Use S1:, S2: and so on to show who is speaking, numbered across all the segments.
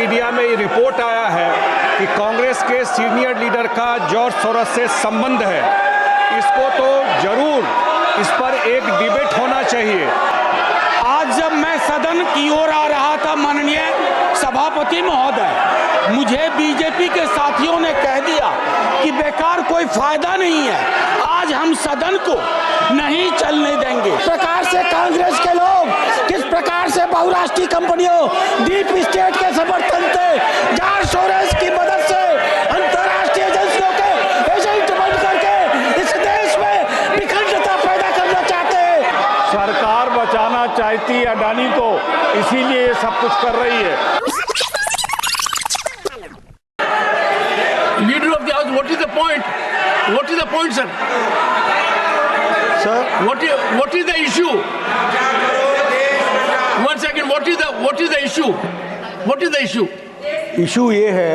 S1: Media में ये report आया है कि कांग्रेस के सीनियर लीडर का जॉर्ज सोरोस से संबंध है, इसको तो जरूर इस पर एक डिबेट होना चाहिए।
S2: आज जब मैं सदन की ओर आ रहा था, माननीय सभापति महोदय, मुझे बीजेपी के साथियों ने कह दिया कि बेकार कोई फायदा नहीं है, आज हम सदन को नहीं चलने देंगे। किस प्रकार से कांग्रेस के लोग, किस प्रकार से बहुराष्ट्रीय कंपनियों, डीप स्टेट के समर्थन से, जॉर्ज सोरोस की मदद से, अंतर्राष्ट्रीय एजेंसियों के एजेंट बन करके इस देश में विखंडता पैदा करना चाहते हैं।
S1: सरकार बचाना चाहती है अडानी को, इसीलिए ये सब कुछ कर रही है।
S3: Leader of the House, what is the point? What is the point, sir?
S4: Sir,
S3: what is the issue? One second. What is the issue? What is the issue?
S4: Issue ये है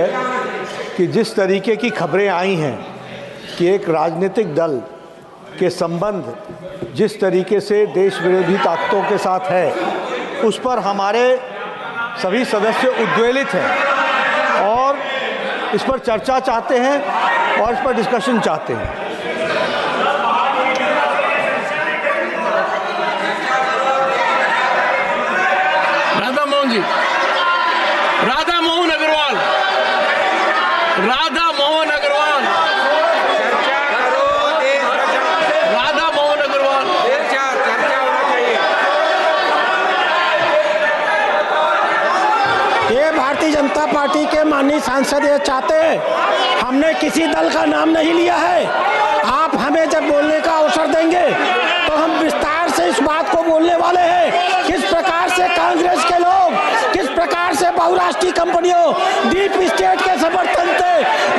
S4: कि जिस तरीके की खबरें आई हैं कि एक राजनीतिक दल के संबंध जिस तरीके से देश विरोधी ताकतों के साथ है, उस पर हमारे सभी सदस्य उद्वेलित हैं और इस पर चर्चा चाहते हैं और इस पर डिस्कशन चाहते हैं।
S3: राधा मोहन जी, राधा मोहन अग्रवाल, राधा मोहन अग्रवाल, राधा मोहन अग्रवाल।
S2: ये भारतीय जनता पार्टी के माननीय सांसद ये चाहते हैं, हमने किसी दल का नाम नहीं लिया है। आप हमें जब बोलने का अवसर देंगे तो हम विस्तार से इस बात को बोलने वाले हैं, किस प्रकार से कांग्रेस के लोग, किस प्रकार से बहुराष्ट्रीय कंपनियों, डीप स्टेट के समर्थन से,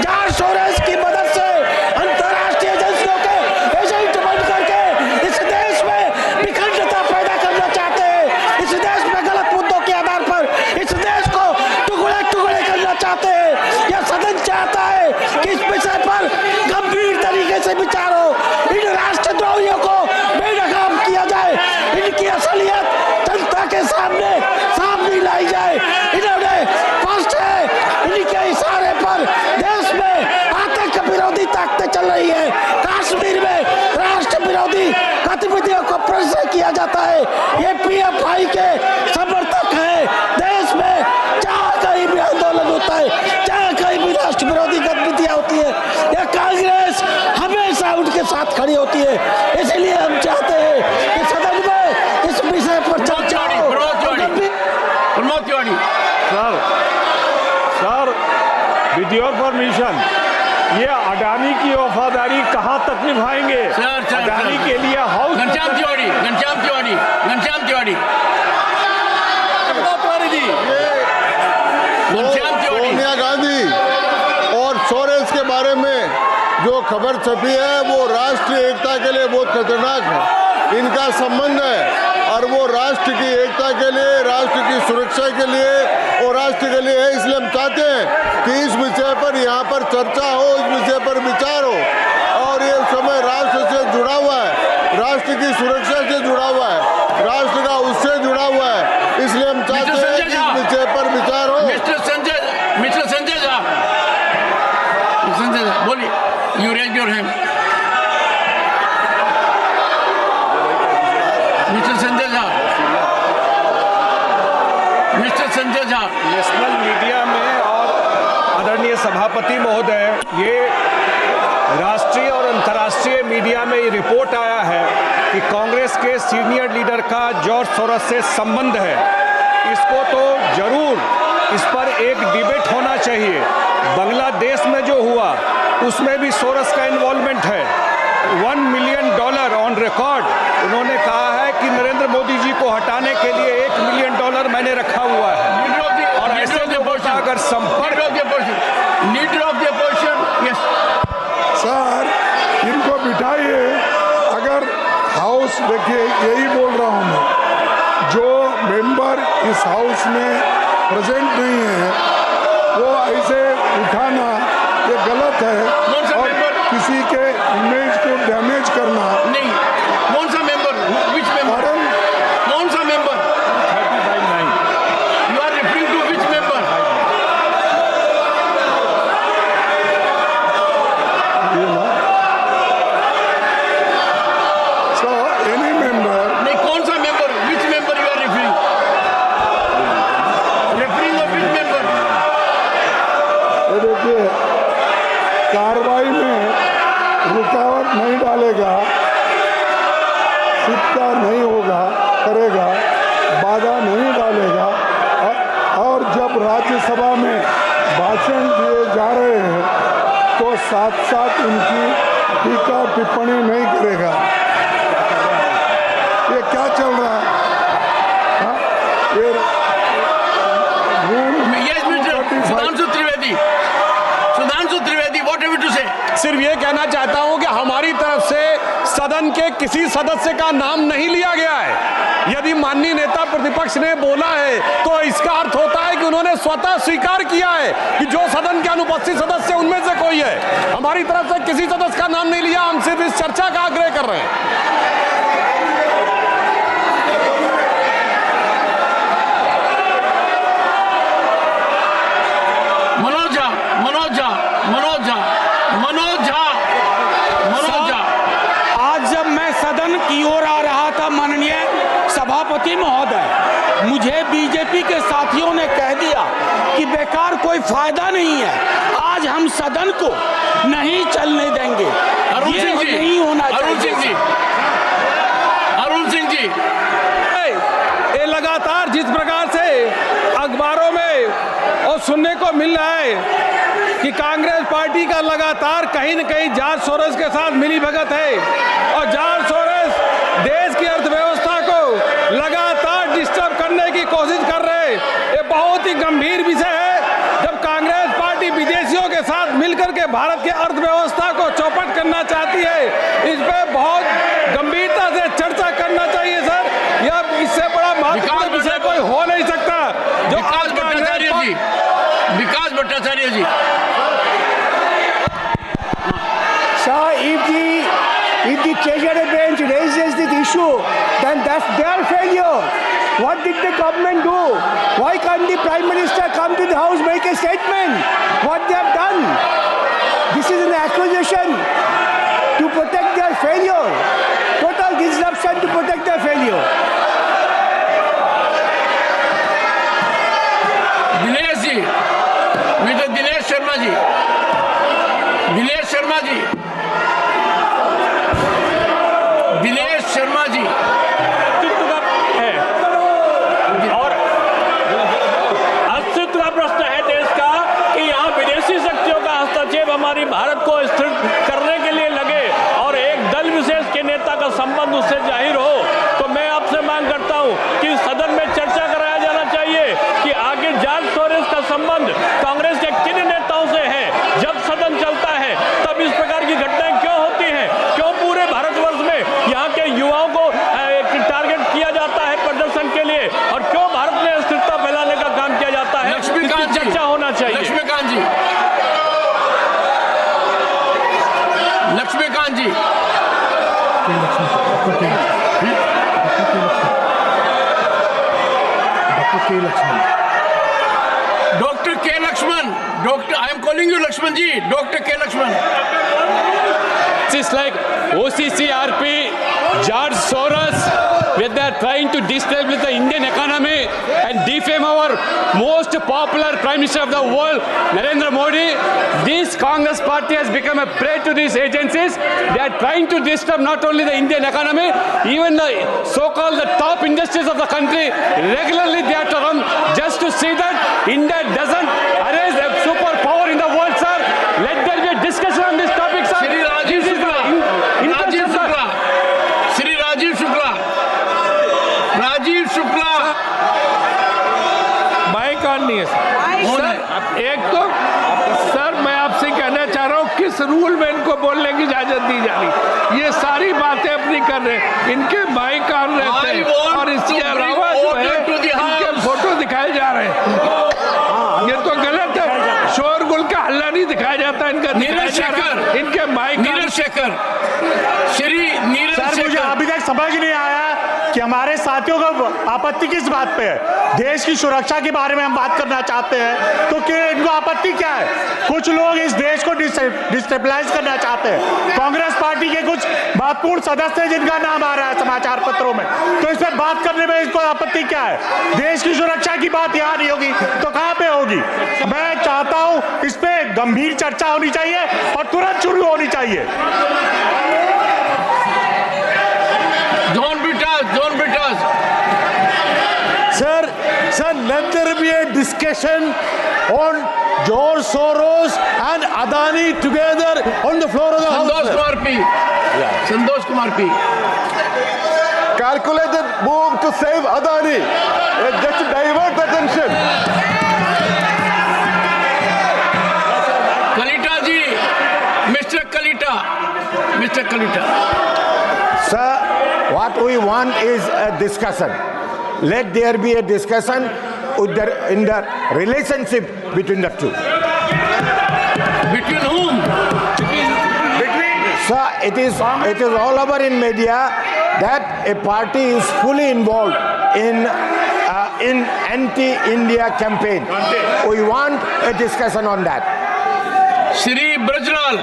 S2: जॉर्ज सोरोस की मदद से, अंतर्राष्ट्रीय एजेंसियों के एजेंट बन करके इस देश में विखंडता पैदा करना चाहते हैं। इस देश में गलत मुद्दों के आधार पर इस देश को टुकड़े टुकड़े करना चाहते हैं। यह सदन चाहता है कि इस विषय पर गंभीर तरीके से विचार हो, इन राष्ट्रद्रोहियों को बेनकाम किया जाए, इनकी असलियत जनता के सामने सामने लाई जाए। इन्होंने स्पष्ट है, इनके इशारे पर देश में आतंक विरोधी ताकतें चल रही है, कश्मीर में राष्ट्र विरोधी गतिविधियों को प्रोत्साहित किया जाता है। ये पीएफआई के समर्थक है। देश में जहाँ कहीं भी आंदोलन होता है, जहाँ कहीं भी राष्ट्र विरोधी गतिविधियां होती है, यह कांग्रेस हमेशा उनके साथ खड़ी होती है। इसलिए हम चाहते हैं कि सदन में इस विषय पर चर्चा हो।
S1: सर, विद योर परमिशन, ये अडानी की वफादारी कहाँ तक निभाएंगे? अडानी के लिए हाउस
S3: घनश्याम तिवारी जी,
S5: सोनिया गांधी और सोरेस के बारे में जो खबर छपी है वो राष्ट्रीय एकता के लिए बहुत खतरनाक है। इनका संबंध है और वो राष्ट्र की एकता के लिए, राष्ट्र की सुरक्षा के लिए और राष्ट्र के लिए है। इसलिए हम चाहते हैं कि इस विषय पर यहाँ पर चर्चा हो, इस विषय पर विचार हो। और ये समय राष्ट्र से जुड़ा हुआ है, राष्ट्र की सुरक्षा से जुड़ा हुआ है, राष्ट्र का उससे जुड़ा हुआ है। इसलिए हम चाहते हैं कि इस विषय पर विचार हो।
S3: मिस्टर संजय झा, बोलिए, you raise your hand. Mister Sanjay Jha,
S1: national media में और आदरणीय सभापति महोदय, ये राष्ट्रीय और अंतर्राष्ट्रीय मीडिया में ये रिपोर्ट आया है कि कांग्रेस के सीनियर लीडर का जॉर्ज सोरोस से संबंध है, इसको तो जरूर इस पर एक डिबेट होना चाहिए। बांग्लादेश में जो हुआ उसमें भी सोरोस का इन्वॉल्वमेंट है। $1 मिलियन ऑन रिकॉर्ड उन्होंने कहा है कि नरेंद्र मोदी जी को हटाने के लिए $1 मिलियन मैंने रखा हुआ है। और ऐसे लोगों का अगर संपर्क
S3: leader of the opposition, yes
S6: sir, इनको बिठाइए। अगर हाउस, देखिए यही बोल रहा हूँ मैं, जो मेंबर इस हाउस में प्रेजेंट नहीं है वो ऐसे उठाना ये गलत है और किसी के इमेज को डैमेज करना
S3: नहीं। कौन सा मेंबर, विच मेंबर, कौन सा member?
S1: 35-9
S3: you are referring to which member?
S6: करेगा, बाधा नहीं डालेगा। और जब राज्यसभा में भाषण दिए जा रहे हैं तो साथ साथ उनकी टीका टिप्पणी नहीं करेगा। ये क्या चल रहा है?
S3: Sudhanshu Trivedi, what have you to say?
S1: सिर्फ ये कहना चाहता हूं कि हमारी तरफ से सदन के किसी सदस्य का नाम नहीं लिया गया है। यदि माननीय नेता प्रतिपक्ष ने बोला है तो इसका अर्थ होता है कि उन्होंने स्वतः स्वीकार किया है कि जो सदन के अनुपस्थित सदस्य उनमें से कोई है। हमारी तरफ से किसी सदस्य का नाम नहीं लिया, हम सिर्फ इस चर्चा का आग्रह कर रहे हैं।
S2: सभापति महोदय, मुझे बीजेपी के साथियों ने कह दिया कि बेकार कोई फायदा नहीं है, आज हम सदन को नहीं चलने देंगे। ये नहीं होना चाहिए।
S3: अरुण सिंह जी,
S1: ये लगातार जिस प्रकार से अखबारों में और सुनने को मिल रहा है कि कांग्रेस पार्टी का लगातार कहीं न कहीं जॉर्ज सोरोस के साथ मिलीभगत है और जॉर्ज सोरोस देश की अर्थव्यवस्था को लगातार डिस्टर्ब करने की कोशिश कर रहे हैं। ये बहुत ही गंभीर विषय है। जब कांग्रेस पार्टी विदेशियों के साथ मिलकर के भारत की अर्थव्यवस्था को चौपट करना चाहती है, इस पे बहुत गंभीरता से चर्चा करना चाहिए सर। यह इससे बड़ा महत्वपूर्ण विषय कोई हो नहीं सकता। जो
S3: विकास भट्टाचार्य जी,
S2: If the Treasury bench raises this issue, then that's their failure. What did the government do? Why can't the Prime Minister come to the House, make a statement? What they have done? This is an accusation to protect their failure. Total disruption to protect their failure.
S3: Dinesh ji, mister Dinesh Sharma ji, Dinesh Sharma ji, Dinesh Sharma ji,
S7: है और अस्तित्व का प्रश्न है देश का कि यहाँ विदेशी शक्तियों का हस्तक्षेप हमारी भारत को स्थिर करने के लिए लगे और एक दल विशेष के नेता का संबंध उससे जाहिर हो, तो मैं आपसे मांग करता हूँ कि सदन में चर्चा कराया जाना चाहिए कि आगे जॉर्ज सोरोस का संबंध कांग्रेस के किन नेताओं से है। जब सदन चलता है तब इस प्रकार की घटनाएं क्यों होती हैं? क्यों पूरे भारतवर्ष में यहाँ के युवाओं को टारगेट किया जाता है प्रदर्शन के लिए और क्यों भारत में अस्थिरता फैलाने का काम किया जाता है?
S3: लक्ष्मीकांत जी,
S7: चर्चा होना चाहिए।
S3: Laxmikant ji, Laxmikant ji, doctor K Laxman, doctor, I am calling you Laxman ji, doctor K Laxman.
S7: It's like OCCRP, George Soros, where they are trying to destabilize the Indian economy and defame our most popular Prime Minister of the world, Narendra Modi. This Congress party has become a prey to these agencies. They are trying to disturb not only the Indian economy, even the so-called the top industries of the country. Regularly they have to run just to see that India doesn't erase a superpower in the world, sir. Let there be a discussion on this topic, sir.
S3: Shri Rajeev Shukla, Rajeev Shukla, Shri Rajeev Shukla, Rajeev Shukla,
S1: mike on नहीं है sir. एक तो sir मैं आपसे कहना चाह रहा हूँ किस रूल में इनको बोलने की इजाजत दी जा रही। ये सारी बातें अपनी कर रहे हैं, इनके माइक ऑन रहते हैं और इसके अलावा जो है इनके फोटो दिखाए जा रहे हैं। ये तो गलत है, शोरगुल का हल्ला नहीं दिखाया जाता इनका,
S3: नीरज शेखर,
S1: इनके माइक।
S3: नीरज शेखर, श्री नीरज
S8: सर, मुझे
S3: शेखर,
S8: अभी तक समझ नहीं आया कि हमारे साथियों का आपत्ति किस बात पे है। देश की सुरक्षा के बारे में हम बात करना चाहते हैं तो क्या इनको आपत्ति क्या है? कुछ लोग इस देश को डिस्टेबलाइज करना चाहते हैं। कांग्रेस पार्टी के कुछ महत्वपूर्ण सदस्य हैं जिनका नाम आ रहा है समाचार पत्रों में, तो इस पर बात करने में इसको आपत्ति क्या है? देश की सुरक्षा की बात यहाँ नहीं होगी तो कहाँ पे होगी? मैं चाहता हूँ इस पे गंभीर चर्चा होनी चाहिए और तुरंत शुरू होनी चाहिए।
S3: John Brittas,
S4: let there be a discussion on George Soros and Adani together on the floor of the House.
S3: Santosh Kumar P, Santosh Kumar P.
S5: Calculated move to save Adani, just to divert attention.
S3: Kalita ji, mister Kalita.
S4: Sir, what we want is a discussion. Let there be a discussion in the relationship between the two.
S3: Between whom?
S4: Sir, it is all over in media that a party is fully involved in anti-India campaign. We want a discussion on that.
S3: Shri Brijlal.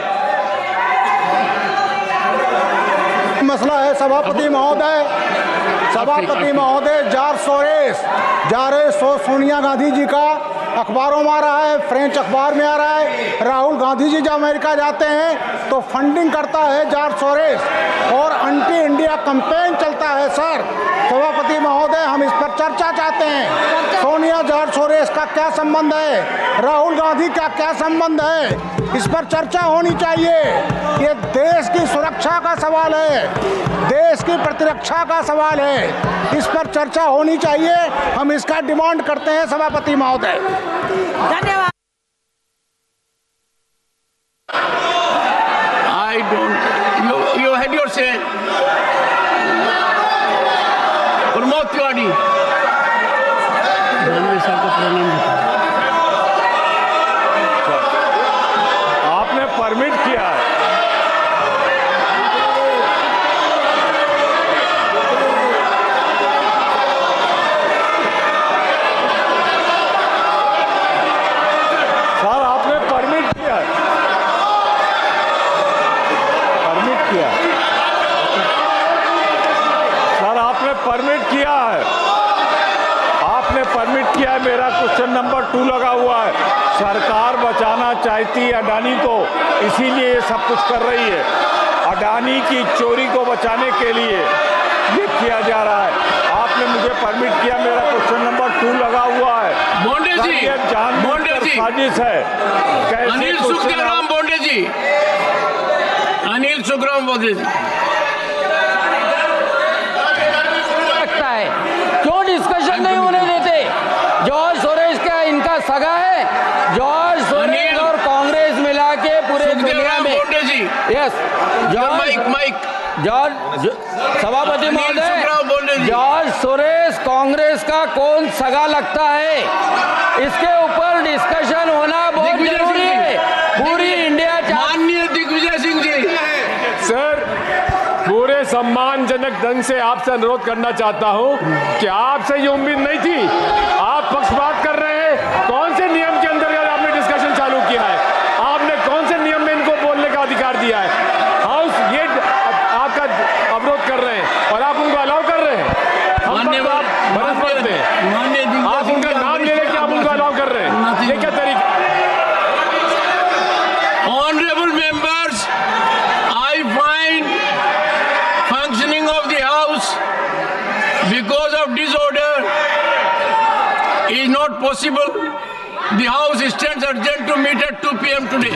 S2: मसला है सभापति महोदय George Sonia Gandhi ji का अखबारों में आ रहा है, French अखबार में आ रहा है। राहुल गांधी जी जब अमेरिका जाते हैं तो फंडिंग करता है जॉर्ज सोरेस और एंटी इंडिया कैंपेन चलता है। सर सभापति महोदय, हम इस पर चर्चा चाहते हैं। सोनिया जॉर्ज सोरेस का क्या संबंध है, राहुल गांधी का क्या संबंध है, इस पर चर्चा होनी चाहिए। ये देश की सुरक्षा का सवाल है, देश की प्रतिरक्षा का सवाल है, इस पर चर्चा होनी चाहिए। हम इसका डिमांड करते हैं सभापति महोदय।
S9: धन्यवाद।
S3: I don't. You had your say. Pramod Tiwari.
S1: आपने परमिट किया है। सर आपने परमिट किया है। सर आपने परमिट किया है। मेरा क्वेश्चन नंबर 2 लगा हुआ है। सरकार बचाना चाहती है अडानी को, इसीलिए ये सब कुछ कर रही है। अडानी की चोरी को बचाने के लिए ये किया जा रहा है। आपने मुझे परमिट किया, मेरा क्वेश्चन नंबर 2 लगा हुआ है।
S3: बोंडे जी,
S1: साजिश है।
S3: अनिल सुखराम बोंडे जी, अनिल सुखराम बोंडे जी।
S10: लगता है क्यों डिस्कशन नहीं होने देते? जॉर्ज सोरेस का इनका सगा है। जॉर्ज सोरेस और कांग्रेस मिला के पूरे दुनिया में यस जॉर्ज सभापति महोदय, जॉर्ज सोरेस कांग्रेस का कौन सगा लगता है, इसके ऊपर डिस्कशन होना बहुत जरूरी है। पूरी इंडिया।
S3: माननीय दिग्विजय सिंह जी,
S1: सर पूरे सम्मानजनक ढंग से आपसे अनुरोध करना चाहता हूं कि आपसे ये उम्मीद नहीं थी। आप पक्षपात कर रहे हैं। कौन से नियम के अंतर्गत आपने डिस्कशन चालू किया है? आपने कौन से नियम में इनको बोलने का अधिकार दिया है? हाउस ये आपका अवरोध कर रहे हैं और आप उनको अलाउ कर रहे हैं। हम बरस पड़ते हैं, आप उनका नाम ले लेके आप उनको अलाउ कर रहे हैं। ये क्या तरीका?
S3: Honourable members, I find functioning of the house because of disorder is not possible. The house stands adjourned to meet at 2 p.m. today.